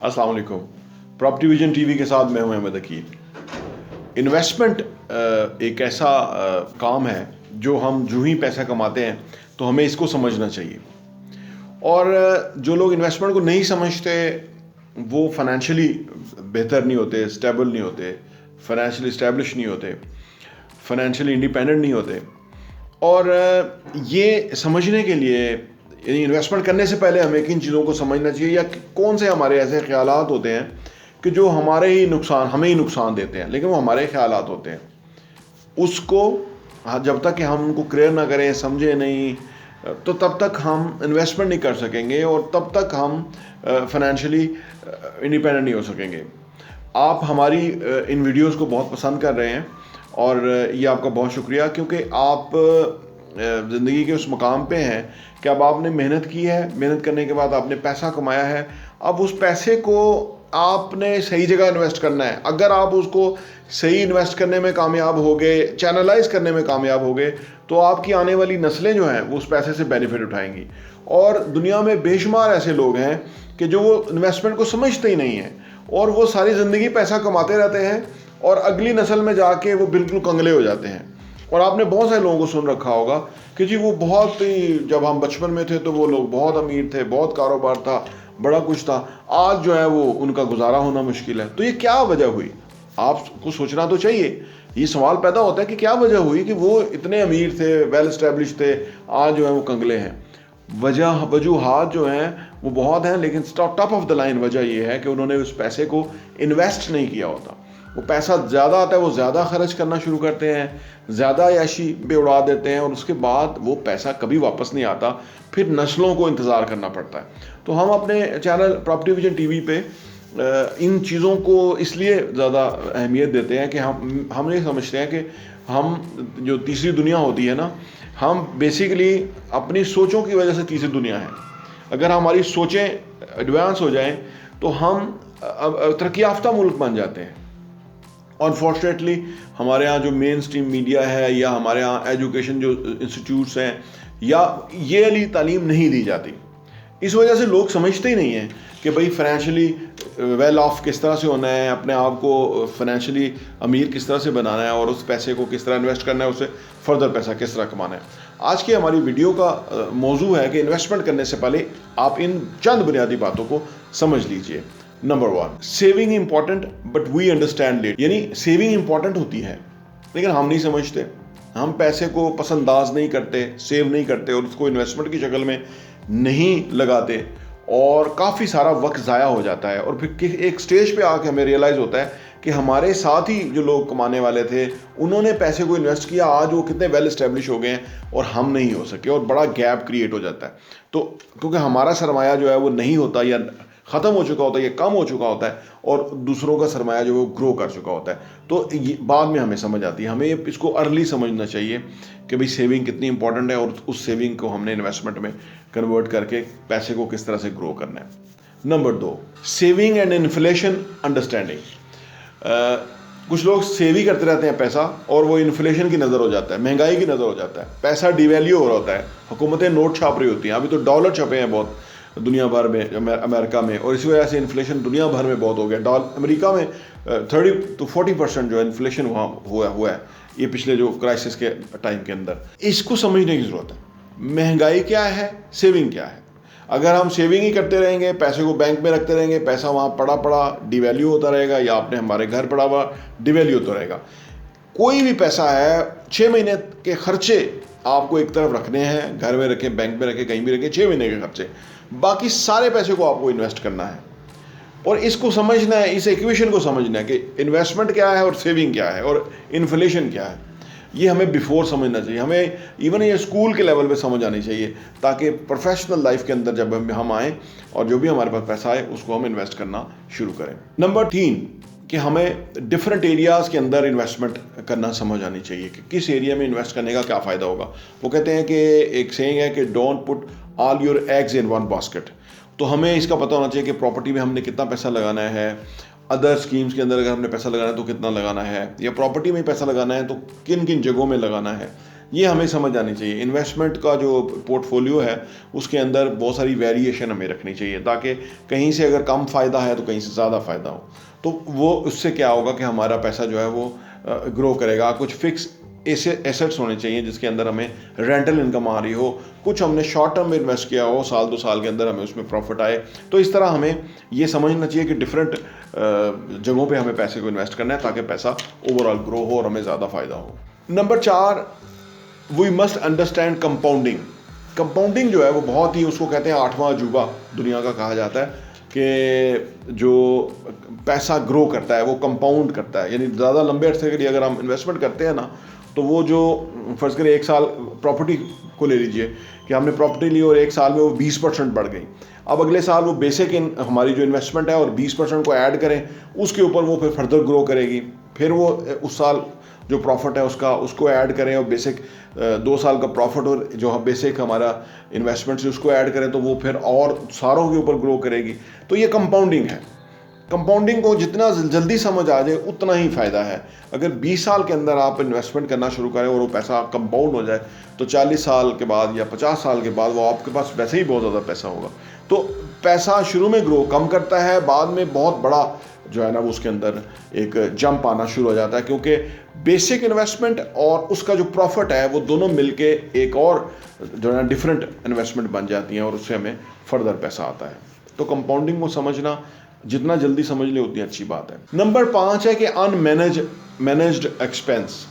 अस्सलाम वालेकुम। Property vision TV के साथ मैं हूं अहमद अकील। इन्वेस्टमेंट एक ऐसा काम है जो हम जो ही पैसा कमाते हैं तो हमें इसको समझना चाहिए। और जो लोग इन्वेस्टमेंट को नहीं समझते वो फाइनेंशियली बेहतर नहीं होते, स्टेबल नहीं होते, फाइनेंशियली इस्टेब्लिश नहीं होते, फाइनेंशियली इंडिपेंडेंट नहीं होते। और ये समझने के लिए यानी इन्वेस्टमेंट करने से पहले हमें किन चीज़ों को समझना चाहिए या कौन से हमारे ऐसे ख्यालात होते हैं कि जो हमें ही नुकसान देते हैं, लेकिन वो हमारे ख्यालात होते हैं। उसको जब तक कि हम उनको क्लियर ना करें, समझे नहीं, तो तब तक हम इन्वेस्टमेंट नहीं कर सकेंगे और तब तक हम फाइनेंशियली इंडिपेंडेंट नहीं हो सकेंगे। आप हमारी इन वीडियोस को बहुत पसंद कर रहे हैं और ये आपका बहुत शुक्रिया, क्योंकि आप ज़िंदगी के उस मकाम पे हैं कि अब आपने मेहनत की है, मेहनत करने के बाद आपने पैसा कमाया है। अब उस पैसे को आपने सही जगह इन्वेस्ट करना है। अगर आप उसको सही इन्वेस्ट करने में कामयाब हो गए, चैनलाइज करने में कामयाब हो गए, तो आपकी आने वाली नस्लें जो हैं वो उस पैसे से बेनिफिट उठाएंगी। और दुनिया में बेशुमार ऐसे लोग हैं कि जो वो इन्वेस्टमेंट को समझते ही नहीं हैं और वो सारी ज़िंदगी पैसा कमाते रहते हैं और अगली नस्ल में जाके वो बिल्कुल कंगले हो जाते हैं। और आपने बहुत सारे लोगों को सुन रखा होगा कि जी वो बहुत ही, जब हम बचपन में थे तो वो लोग बहुत अमीर थे, बहुत कारोबार था, बड़ा कुछ था, आज जो है वो उनका गुजारा होना मुश्किल है। तो ये क्या वजह हुई? आपको सोचना तो चाहिए। ये सवाल पैदा होता है कि क्या वजह हुई कि वो इतने अमीर थे, वेल एस्टेब्लिश थे, आज जो है वो कंगले हैं। वजूहात जो हैं वो बहुत हैं, लेकिन टॉप ऑफ द लाइन वजह ये है कि उन्होंने उस पैसे को इन्वेस्ट नहीं किया होता। वो पैसा ज़्यादा आता है, वो ज़्यादा खर्च करना शुरू करते हैं, ज़्यादा याशी पे उड़ा देते हैं और उसके बाद वो पैसा कभी वापस नहीं आता, फिर नस्लों को इंतज़ार करना पड़ता है। तो हम अपने चैनल प्रॉपर्टी विजन टीवी पे इन चीज़ों को इसलिए ज़्यादा अहमियत देते हैं कि हम ये समझते हैं कि हम जो तीसरी दुनिया होती है ना, हम बेसिकली अपनी सोचों की वजह से तीसरी दुनिया है। अगर हमारी सोचें एडवांस हो जाएं तो हम तरक्की याफ्ता मुल्क बन जाते हैं। अनफॉर्चुनेटली हमारे यहाँ जो मेन स्ट्रीम मीडिया है या हमारे यहाँ एजुकेशन जो इंस्टीट्यूट्स हैं या ये वाली तालीम नहीं दी जाती। इस वजह से लोग समझते ही नहीं हैं कि भाई फाइनेंशियली वेल ऑफ किस तरह से होना है, अपने आप को फाइनेंशियली अमीर किस तरह से बनाना है और उस पैसे को किस तरह इन्वेस्ट करना है, उससे फर्दर पैसा किस तरह कमाना है। आज की हमारी वीडियो का मौजू है कि इन्वेस्टमेंट करने से पहले आप इन चंद बुनियादी बातों को समझ लीजिए। Number 1, saving important but we understand late. यानी सेविंग इंपॉर्टेंट होती है लेकिन हम नहीं समझते। हम पैसे को पसंदाज नहीं करते, सेव नहीं करते और उसको इन्वेस्टमेंट की शक्ल में नहीं लगाते और काफ़ी सारा वक्त ज़ाया हो जाता है। और फिर एक स्टेज पे आके हमें रियलाइज़ होता है कि हमारे साथ ही जो लोग कमाने वाले थे उन्होंने पैसे को इन्वेस्ट किया, आज वो कितने वेल एस्टेब्लिश हो गए हैं और हम नहीं हो सके और बड़ा गैप क्रिएट हो जाता है। तो क्योंकि हमारा सरमाया जो है वो नहीं होता या ख़त्म हो चुका होता है या कम हो चुका होता है और दूसरों का सरमाया जो है वो ग्रो कर चुका होता है। तो ये बाद में हमें समझ आती है। हमें इसको अर्ली समझना चाहिए कि भाई सेविंग कितनी इंपॉर्टेंट है और उस सेविंग को हमने इन्वेस्टमेंट में कन्वर्ट करके पैसे को किस तरह से ग्रो करना है। Number 2, saving and inflation understanding. कुछ लोग सेव ही करते रहते हैं पैसा और वो इन्फ्लेशन की नज़र हो जाता है, महंगाई की नज़र हो जाता है, पैसा डिवैल्यू हो रहा होता है, हुकूमतें नोट छाप रही होती हैं। अभी तो डॉलर छपे हैं बहुत दुनिया भर में, अमेरिका में, और इसी वजह से इन्फ्लेशन दुनिया भर में बहुत हो गया। अमेरिका में 30 to 40% जो इन्फ्लेशन वहाँ हुआ है ये पिछले जो क्राइसिस के टाइम के अंदर। इसको समझने की ज़रूरत है। महंगाई क्या है, सेविंग क्या है। अगर हम सेविंग ही करते रहेंगे, पैसे को बैंक में रखते रहेंगे, पैसा वहाँ पड़ा डिवैल्यू होता रहेगा, या आपने हमारे घर पड़ा हुआ डिवैल्यू होता रहेगा। कोई भी पैसा है, 6 महीने के खर्चे आपको एक तरफ रखने हैं, घर में रखें, बैंक में रखें, कहीं भी रखें, 6 महीने के खर्चे, बाकी सारे पैसे को आपको इन्वेस्ट करना है। और इसको समझना है, इस इक्वेशन को समझना है कि इन्वेस्टमेंट क्या है और सेविंग क्या है और इन्फ्लेशन क्या है। ये हमें बिफोर समझना चाहिए। हमें इवन ये स्कूल के लेवल पे समझ आनी चाहिए ताकि प्रोफेशनल लाइफ के अंदर जब हम आएँ और जो भी हमारे पास पैसा आए उसको हम इन्वेस्ट करना शुरू करें। नंबर 3 कि हमें डिफरेंट एरियाज़ के अंदर इन्वेस्टमेंट करना समझ आनी चाहिए कि किस एरिया में इन्वेस्ट करने का क्या फ़ायदा होगा। वो कहते हैं कि एक सेइंग है कि don't put all your eggs in one basket. तो हमें इसका पता होना चाहिए कि प्रॉपर्टी में हमने कितना पैसा लगाना है, अदर स्कीम्स के अंदर अगर हमने पैसा लगाना है तो कितना लगाना है, या प्रॉपर्टी में पैसा लगाना है तो किन किन जगहों में लगाना है, ये हमें समझ आनी चाहिए। इन्वेस्टमेंट का जो पोर्टफोलियो है उसके अंदर बहुत सारी वेरिएशन हमें रखनी चाहिए, ताकि कहीं से अगर कम फ़ायदा है तो कहीं से ज़्यादा फ़ायदा हो। तो वो उससे क्या होगा कि हमारा पैसा जो है वो ग्रो करेगा। कुछ फिक्स ऐसे एसेट्स होने चाहिए जिसके अंदर हमें रेंटल इनकम आ रही हो, कुछ हमने शॉर्ट टर्म में इन्वेस्ट किया हो, साल 2 साल के अंदर हमें उसमें प्रॉफिट आए। तो इस तरह हमें ये समझना चाहिए कि डिफरेंट जगहों पे हमें पैसे को इन्वेस्ट करना है ताकि पैसा ओवरऑल ग्रो हो और हमें ज़्यादा फ़ायदा हो। Number 4, we must understand compounding. Compounding जो है वो बहुत ही, उसको कहते हैं 8वां अजूबा दुनिया का कहा जाता है कि जो पैसा ग्रो करता है वो कंपाउंड करता है। यानी ज़्यादा लंबे अरसे के लिए अगर हम इन्वेस्टमेंट करते हैं ना, तो वो जो फ़र्ज़ करें 1 साल प्रॉपर्टी को ले लीजिए कि हमने प्रॉपर्टी ली और 1 साल में वो 20% बढ़ गई। अब अगले साल वो बेसिक हमारी जो इन्वेस्टमेंट है और 20% को ऐड करें, उसके ऊपर वो फिर फर्दर ग्रो करेगी। फिर वो उस साल जो प्रॉफिट है उसको ऐड करें और बेसिक 2 साल का प्रॉफिट और जो बेसिक हमारा इन्वेस्टमेंट से उसको ऐड करें, तो वो फिर और सारों के ऊपर ग्रो करेगी। तो ये कंपाउंडिंग है। कंपाउंडिंग को जितना जल्दी समझ आ जाए उतना ही फ़ायदा है। अगर 20 साल के अंदर आप इन्वेस्टमेंट करना शुरू करें और वो पैसा कंपाउंड हो जाए, तो 40 साल के बाद या 50 साल के बाद वो आपके पास वैसे ही बहुत ज़्यादा पैसा होगा। तो पैसा शुरू में ग्रो कम करता है, बाद में बहुत बड़ा जो है ना वो उसके अंदर एक जंप आना शुरू हो जाता है, क्योंकि बेसिक इन्वेस्टमेंट और उसका जो प्रॉफिट है वो दोनों मिलके एक और जो है ना डिफरेंट इन्वेस्टमेंट बन जाती हैं और उससे हमें फर्दर पैसा आता है। तो कंपाउंडिंग को समझना जितना जल्दी समझ ले उतनी अच्छी बात है। नंबर 5 है कि मैनेज्ड एक्सपेंस।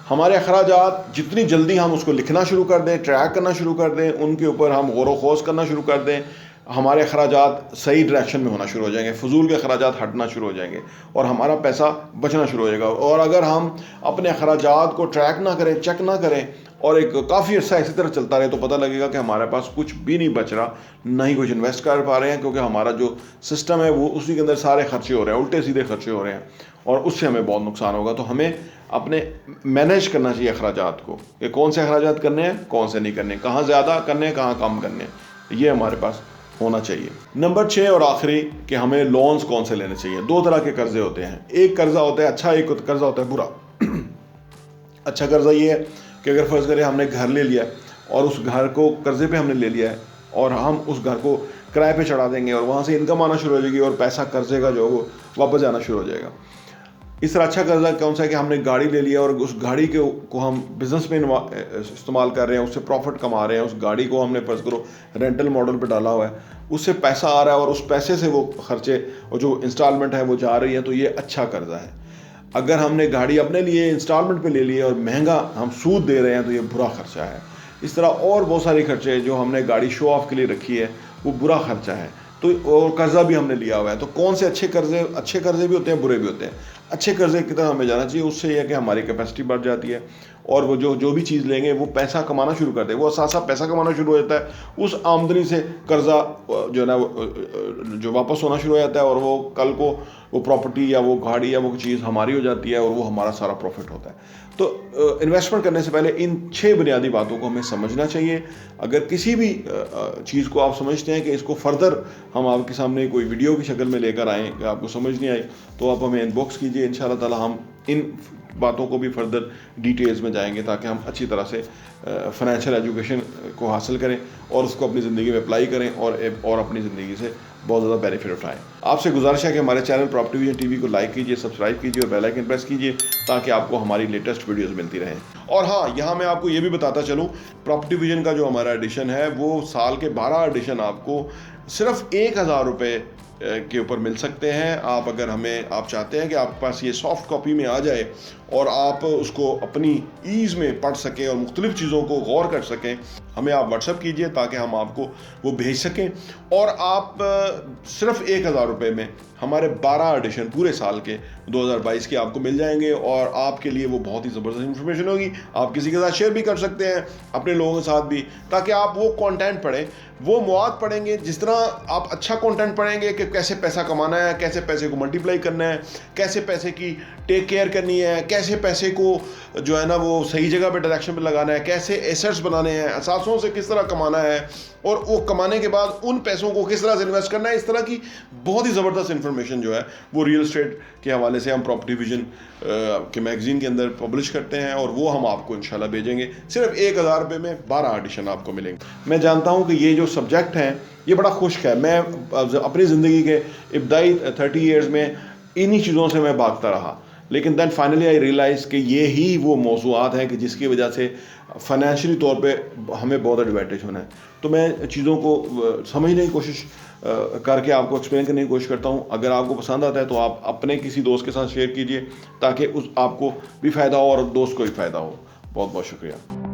हमारे अखराजात जितनी जल्दी हम उसको लिखना शुरू कर दें, ट्रैक करना शुरू कर दें, उनके ऊपर हम गौर व खोज करना शुरू कर दें, हमारे अखराजात सही डायरेक्शन में होना शुरू हो जाएंगे, फजूल के अखराजात हटना शुरू हो जाएंगे और हमारा पैसा बचना शुरू हो जाएगा। और अगर हम अपने अखराजात को ट्रैक ना करें, चेक ना करें और एक काफ़ी अर्सा इसी तरह चलता रहे, तो पता लगेगा कि हमारे पास कुछ भी नहीं बच रहा, ना ही कुछ इन्वेस्ट कर पा रहे हैं, क्योंकि हमारा जो सिस्टम है वो उसी के अंदर सारे खर्चे हो रहे हैं, उल्टे सीधे खर्चे हो रहे हैं और उससे हमें बहुत नुकसान होगा। तो हमें अपने मैनेज करना चाहिए अखराजात को कि कौन से अखराजात करने हैं, कौन से नहीं करने, कहाँ ज़्यादा करने हैं, कहाँ कम करने हैं, ये हमारे पास होना चाहिए। नंबर 6 और आखिरी कि हमें लोन्स कौन से लेने चाहिए। 2 तरह के कर्जे होते हैं, एक कर्जा होता है अच्छा, एक कर्जा होता है बुरा। अच्छा कर्जा ये है कि अगर फ़र्ज़ करें हमने घर ले लिया और उस घर को कर्जे पे हमने ले लिया है और हम उस घर को किराए पे चढ़ा देंगे और वहाँ से इनकम आना शुरू हो जाएगी और पैसा कर्जे का जो वो वापस आना शुरू हो जाएगा। इस तरह अच्छा कर्जा कौन सा है कि हमने गाड़ी ले लिया और उस गाड़ी को हम बिज़नेस में इस्तेमाल कर रहे हैं, उससे प्रॉफिट कमा रहे हैं, उस गाड़ी को हमने फ़र्ज़ करो रेंटल मॉडल पे डाला हुआ है, उससे पैसा आ रहा है और उस पैसे से वो खर्चे और जो इंस्टॉलमेंट है वो जा रही है, तो ये अच्छा कर्जा है। अगर हमने गाड़ी अपने लिए इंस्टॉलमेंट पे ले ली है और महंगा हम सूद दे रहे हैं, तो ये बुरा खर्चा है। इस तरह और बहुत सारे खर्चे जो हमने गाड़ी शो ऑफ के लिए रखी है वो बुरा खर्चा है। तो और कर्जा भी हमने लिया हुआ है। तो कौन से अच्छे कर्जे भी होते हैं, बुरे भी होते हैं। अच्छे कर्जे की तरह हमें जाना चाहिए, उससे यह है कि हमारी कैपेसिटी बढ़ जाती है और वो जो भी चीज़ लेंगे वो पैसा कमाना शुरू करते हैं, वो साथ साथ पैसा कमाना शुरू हो जाता है। उस आमदनी से कर्जा जो है ना जो वापस होना शुरू हो जाता है और वो कल को वो प्रॉपर्टी या वो गाड़ी या वो चीज़ हमारी हो जाती है और वो हमारा सारा प्रॉफिट होता है। तो इन्वेस्टमेंट करने से पहले इन 6 बुनियादी बातों को हमें समझना चाहिए। अगर किसी भी चीज़ को आप समझते हैं कि इसको फर्दर हम आपके सामने कोई वीडियो की शक्ल में लेकर आएँ कि आपको समझ नहीं आई, तो आप हमें इनबॉक्स कीजिए। इंशाल्लाह ताला हम इन बातों को भी फर्दर डिटेल्स में जाएंगे ताकि हम अच्छी तरह से फाइनेंशियल एजुकेशन को हासिल करें और उसको अपनी ज़िंदगी में अप्लाई करें और अपनी ज़िंदगी से बहुत ज़्यादा बेनिफिट उठाएं। आपसे गुजारिश है कि हमारे चैनल प्रॉपर्टी विजन टीवी को लाइक कीजिए, सब्सक्राइब कीजिए और बेल आइकन प्रेस कीजिए ताकि आपको हमारी लेटेस्ट वीडियोस मिलती रहें। और हाँ, यहाँ मैं आपको ये भी बताता चलूँ, प्रॉपर्टी विजन का जो हमारा एडिशन है वो साल के 12 एडिशन आपको सिर्फ 1000 रुपये के ऊपर मिल सकते हैं। आप अगर आप चाहते हैं कि आपके पास ये सॉफ्ट कॉपी में आ जाए और आप उसको अपनी ईज़ में पढ़ सकें और मुख्तलिफ़ चीज़ों को गौर कर सकें, हमें आप व्हाट्सएप कीजिए ताकि हम आपको वो भेज सकें। और आप सिर्फ 1000 रुपये में हमारे 12 एडिशन पूरे साल के 2022 के आपको मिल जाएंगे और आपके लिए वो बहुत ही ज़बरदस्त इन्फॉर्मेशन होगी। आप किसी के साथ शेयर भी कर सकते हैं, अपने लोगों के साथ भी, ताकि आप वो कंटेंट पढ़ें, वो मवाद पढ़ेंगे। जिस तरह आप अच्छा कंटेंट पढ़ेंगे कि कैसे पैसा कमाना है, कैसे पैसे को मल्टीप्लाई करना है, कैसे पैसे की टेक केयर करनी है, कैसे पैसे को जो है ना वो सही जगह पे डायरेक्शन पे लगाना है, कैसे एसेट्स बनाने हैं, असासों से किस तरह कमाना है और वो कमाने के बाद उन पैसों को किस तरह से इन्वेस्ट करना है। इस तरह की बहुत ही ज़बरदस्त इन्फॉर्मेशन जो है वो रियल एस्टेट के हवाले से हम प्रॉपर्टी विजन के मैगज़ीन के अंदर पब्लिश करते हैं और वो हम आपको इंशाल्लाह भेजेंगे। सिर्फ 1000 रुपये में 12 एडिशन आपको मिलेंगे। मैं जानता हूँ कि ये जो सब्जेक्ट हैं ये बड़ा खुश्क है। मैं अपनी ज़िंदगी के इब्तदाई 30 ईयर्स में इन्हीं चीज़ों से मैं भागता रहा, लेकिन दैन फाइनली आई रियलाइज़ कि ये ही वो मौज़ूआत हैं कि जिसकी वजह से फाइनेंशियली तौर पे हमें बहुत एडवांटेज होना है। तो मैं चीज़ों को समझने की कोशिश करके आपको एक्सप्लेन करने की कोशिश करता हूँ। अगर आपको पसंद आता है तो आप अपने किसी दोस्त के साथ शेयर कीजिए ताकि उस आपको भी फ़ायदा हो और दोस्त को भी फ़ायदा हो। बहुत बहुत शुक्रिया।